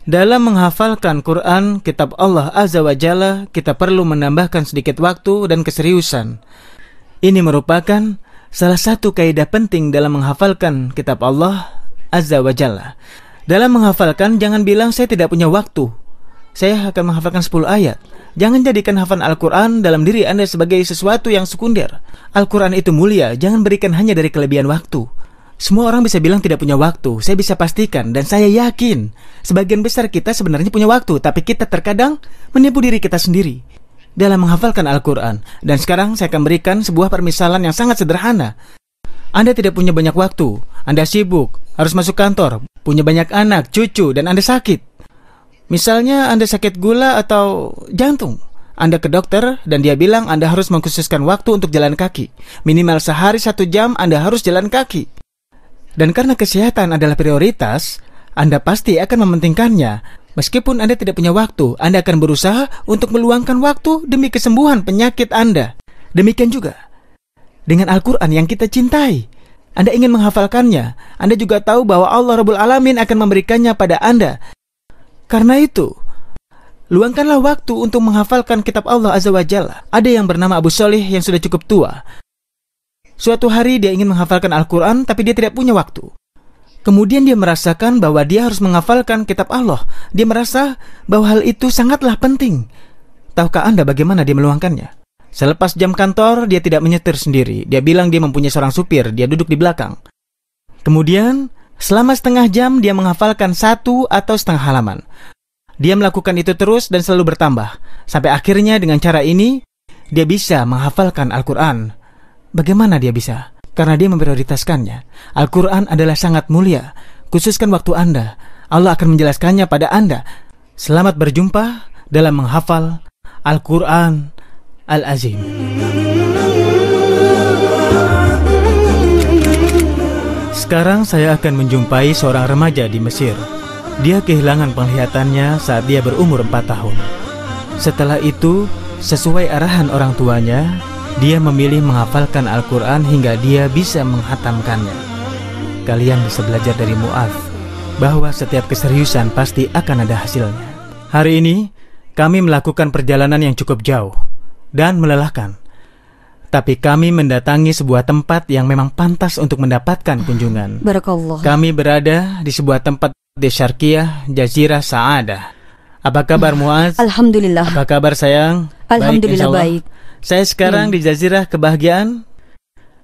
Dalam menghafalkan Quran, kitab Allah Azza wa Jalla, kita perlu menambahkan sedikit waktu dan keseriusan. Ini merupakan salah satu kaidah penting dalam menghafalkan kitab Allah Azza wa Jalla. Dalam menghafalkan, jangan bilang saya tidak punya waktu, saya akan menghafalkan 10 ayat. Jangan jadikan hafalan Al-Quran dalam diri Anda sebagai sesuatu yang sekunder. Al-Quran itu mulia, jangan berikan hanya dari kelebihan waktu. Semua orang bisa bilang tidak punya waktu. Saya bisa pastikan dan saya yakin sebagian besar kita sebenarnya punya waktu, tapi kita terkadang menipu diri kita sendiri dalam menghafalkan Al-Quran. Dan sekarang saya akan berikan sebuah permisalan yang sangat sederhana. Anda tidak punya banyak waktu, Anda sibuk, harus masuk kantor, punya banyak anak, cucu, dan Anda sakit. Misalnya Anda sakit gula atau jantung. Anda ke dokter dan dia bilang Anda harus mengkhususkan waktu untuk jalan kaki. Minimal sehari 1 jam Anda harus jalan kaki. Dan karena kesehatan adalah prioritas, Anda pasti akan mementingkannya. Meskipun Anda tidak punya waktu, Anda akan berusaha untuk meluangkan waktu demi kesembuhan penyakit Anda. Demikian juga dengan Al-Quran yang kita cintai. Anda ingin menghafalkannya. Anda juga tahu bahwa Allah Rabbul Alamin akan memberikannya pada Anda. Karena itu, luangkanlah waktu untuk menghafalkan kitab Allah Azza wa Jalla. Ada yang bernama Abu Sholih yang sudah cukup tua. Suatu hari dia ingin menghafalkan Al-Quran, tapi dia tidak punya waktu. Kemudian dia merasakan bahwa dia harus menghafalkan kitab Allah. Dia merasa bahwa hal itu sangatlah penting. Tahukah Anda bagaimana dia meluangkannya? Selepas jam kantor, dia tidak menyetir sendiri. Dia bilang dia mempunyai seorang supir, dia duduk di belakang. Kemudian, selama setengah jam dia menghafalkan 1 atau setengah halaman. Dia melakukan itu terus dan selalu bertambah. Sampai akhirnya dengan cara ini, dia bisa menghafalkan Al-Quran. Bagaimana dia bisa? Karena dia memprioritaskannya. Al-Quran adalah sangat mulia. Khususkan waktu Anda. Allah akan menjelaskannya pada Anda. Selamat berjumpa dalam menghafal Al-Quran Al-Azim. Sekarang saya akan menjumpai seorang remaja di Mesir. Dia kehilangan penglihatannya saat dia berumur 4 tahun. Setelah itu, sesuai arahan orang tuanya, dia memilih menghafalkan Al-Quran hingga dia bisa menghatamkannya. Kalian bisa belajar dari Mu'adz bahwa setiap keseriusan pasti akan ada hasilnya. Hari ini, kami melakukan perjalanan yang cukup jauh dan melelahkan. Tapi kami mendatangi sebuah tempat yang memang pantas untuk mendapatkan kunjungan. Barakallah. Kami berada di sebuah tempat di Syarqiyah, Jazirah Sa'adah. Apa kabar Mu'adz? Alhamdulillah. Apa kabar sayang? Alhamdulillah baik. Saya sekarang di Jazirah Kebahagiaan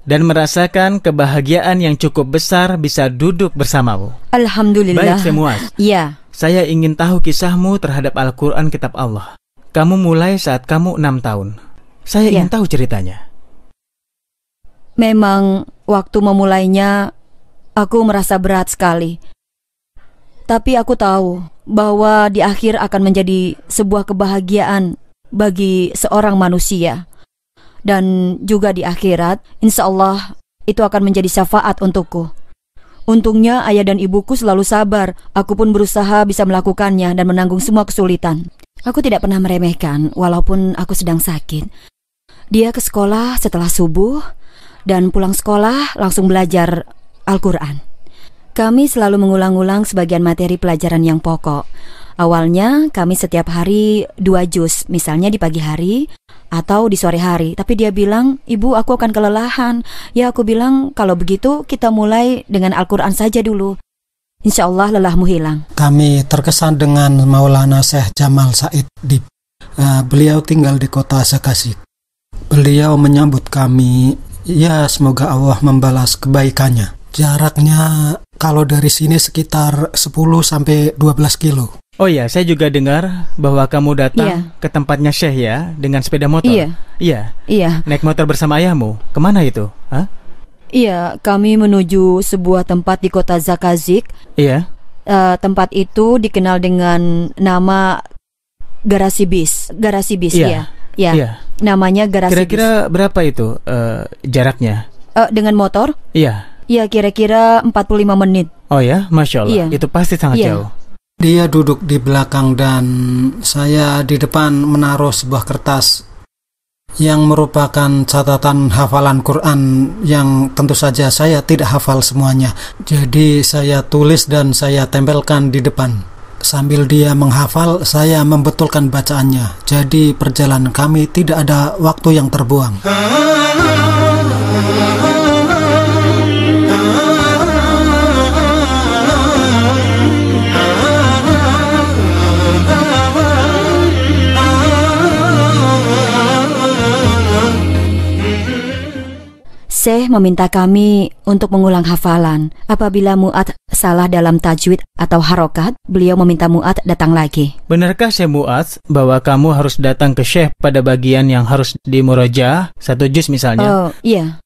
dan merasakan kebahagiaan yang cukup besar bisa duduk bersamamu. Alhamdulillah. Baik Mu'adz. Iya. Saya ingin tahu kisahmu terhadap Al-Quran kitab Allah. Kamu mulai saat kamu 6 tahun. Saya ingin tahu ceritanya. Memang waktu memulainya aku merasa berat sekali. Tapi aku tahu bahwa di akhir akan menjadi sebuah kebahagiaan bagi seorang manusia. Dan juga di akhirat, insya Allah itu akan menjadi syafaat untukku. Untungnya ayah dan ibuku selalu sabar. Aku pun berusaha bisa melakukannya dan menanggung semua kesulitan. Aku tidak pernah meremehkan walaupun aku sedang sakit. Dia ke sekolah setelah subuh dan pulang sekolah langsung belajar Al-Quran. Kami selalu mengulang-ulang sebagian materi pelajaran yang pokok. Awalnya kami setiap hari 2 juz, misalnya di pagi hari atau di sore hari. Tapi dia bilang, "Ibu, aku akan kelelahan." Ya, aku bilang, "Kalau begitu kita mulai dengan Al-Quran saja dulu. Insya Allah lelahmu hilang." Kami terkesan dengan Maulana Syekh Jamal Said Dib. Beliau tinggal di kota Zakasik. Beliau menyambut kami, ya semoga Allah membalas kebaikannya. Jaraknya kalau dari sini sekitar 10-12 kilo. Oh iya, saya juga dengar bahwa kamu datang ke tempatnya Syekh ya, dengan sepeda motor. Iya. Naik motor bersama ayahmu. Kemana itu? Hah? Iya, kami menuju sebuah tempat di kota Zakasik. Iya. Tempat itu dikenal dengan nama garasi bis. Iya. Namanya garasi Kira-kira berapa itu jaraknya? Dengan motor? Iya. Iya, kira-kira 45 menit. Oh ya, Masya Allah. Itu pasti sangat jauh. Dia duduk di belakang dan saya di depan menaruh sebuah kertas yang merupakan catatan hafalan Quran yang tentu saja saya tidak hafal semuanya. Jadi saya tulis dan saya tempelkan di depan. Sambil dia menghafal, saya membetulkan bacaannya. Jadi perjalanan kami tidak ada waktu yang terbuang. Syekh meminta kami untuk mengulang hafalan. Apabila Mu'ad salah dalam tajwid atau harokat, beliau meminta Mu'ad datang lagi. Benarkah Syekh Mu'adz bahwa kamu harus datang ke Syekh pada bagian yang harus dimurajaah, 1 juz misalnya? Oh, iya.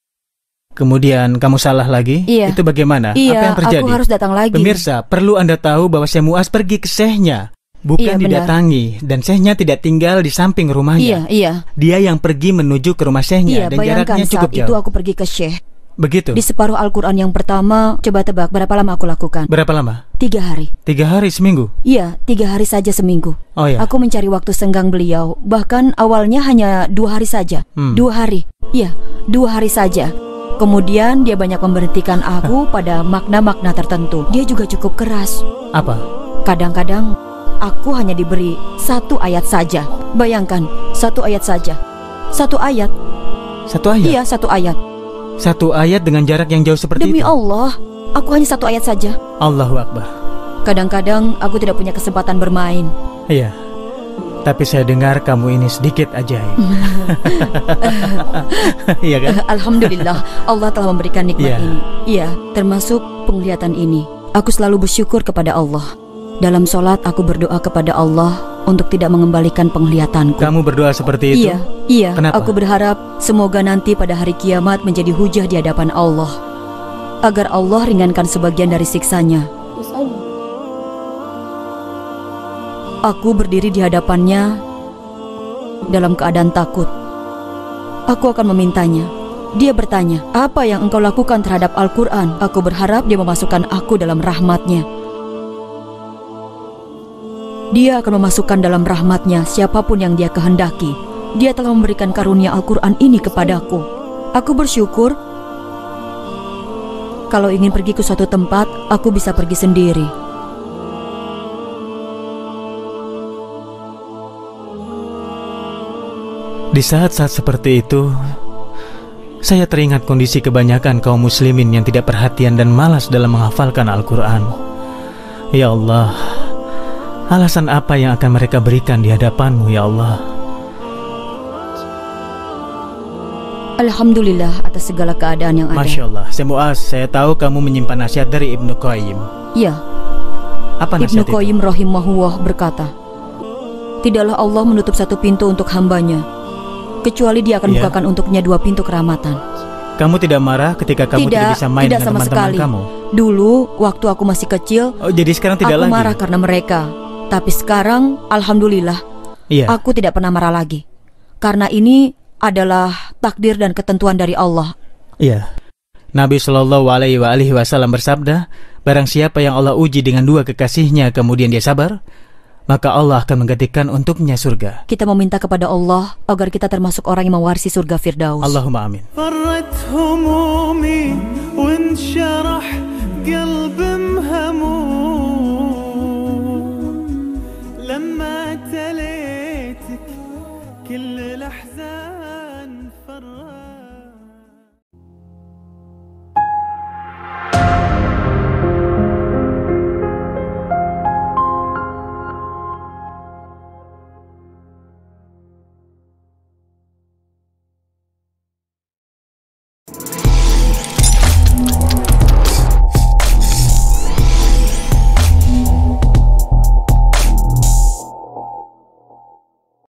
Kemudian kamu salah lagi? Iya. Itu bagaimana? Iya, apa yang terjadi? aku harus datang lagi. Pemirsa, perlu Anda tahu bahwa Syekh Mu'adz pergi ke Syekhnya, bukan Iya, benar. didatangi. Dan Syekhnya tidak tinggal di samping rumahnya. Iya. Dia yang pergi menuju ke rumah Syekhnya, Iya, dan bayangkan jaraknya cukup saat itu jauh. aku pergi ke Syekh. Begitu? Di separuh Al-Quran yang pertama, coba tebak berapa lama aku lakukan? Berapa lama? 3 hari. 3 hari seminggu? Iya, 3 hari saja seminggu. Oh ya. Aku mencari waktu senggang beliau. Bahkan awalnya hanya 2 hari saja. 2 hari. Iya, 2 hari saja. Kemudian dia banyak memberhentikan aku pada makna-makna tertentu. Dia juga cukup keras. Apa? Kadang-kadang aku hanya diberi 1 ayat saja. Bayangkan, 1 ayat saja. 1 ayat. 1 ayat? Iya, 1 ayat. 1 ayat dengan jarak yang jauh seperti Demi itu? Allah, aku hanya 1 ayat saja. Allahu Akbar. Kadang-kadang aku tidak punya kesempatan bermain. Iya. Tapi saya dengar kamu ini sedikit ajaib. Iya kan? Alhamdulillah, Allah telah memberikan nikmat Iya. ini. Iya, termasuk penglihatan ini. Aku selalu bersyukur kepada Allah. Dalam sholat aku berdoa kepada Allah untuk tidak mengembalikan penglihatanku. Kamu berdoa seperti itu? Iya. Kenapa? Aku berharap semoga nanti pada hari kiamat menjadi hujah di hadapan Allah, agar Allah ringankan sebagian dari siksanya. Aku berdiri di hadapannya dalam keadaan takut. Aku akan memintanya. Dia bertanya, apa yang engkau lakukan terhadap Al-Quran? Aku berharap dia memasukkan aku dalam rahmatnya. Dia akan memasukkan dalam rahmatnya siapapun yang dia kehendaki. Dia telah memberikan karunia Al-Quran ini kepadaku. Aku bersyukur. Kalau ingin pergi ke suatu tempat, aku bisa pergi sendiri. Di saat-saat seperti itu, saya teringat kondisi kebanyakan kaum muslimin yang tidak perhatian dan malas dalam menghafalkan Al-Quran. Ya Allah, alasan apa yang akan mereka berikan di hadapanmu, ya Allah? Alhamdulillah atas segala keadaan yang ada. Masya Allah. Syekh Mu'adz, saya tahu kamu menyimpan nasihat dari Ibnu Qayyim. Ya, Apa Ibnu nasihat Qayyim itu? rahimahullah berkata, tidaklah Allah menutup satu pintu untuk hambanya, kecuali dia akan Iya. bukakan untuknya 2 pintu kerahmatan. Kamu tidak marah ketika kamu tidak bisa main tidak dengan sama teman-teman sekali. kamu? Dulu, waktu aku masih kecil, Oh, jadi sekarang tidak aku lagi? marah karena mereka. Tapi sekarang, alhamdulillah, Iya. aku tidak pernah marah lagi. Karena ini adalah takdir dan ketentuan dari Allah. Iya. Nabi Shallallahu Alaihi Wasallam bersabda, barang siapa yang Allah uji dengan 2 kekasihnya kemudian dia sabar, maka Allah akan menggantikan untuknya surga. Kita meminta kepada Allah agar kita termasuk orang yang mewarisi surga Firdaus. Allahumma amin. فرت همومي وانشرح قلب مهموم لما تليتك كل الأحزان فرت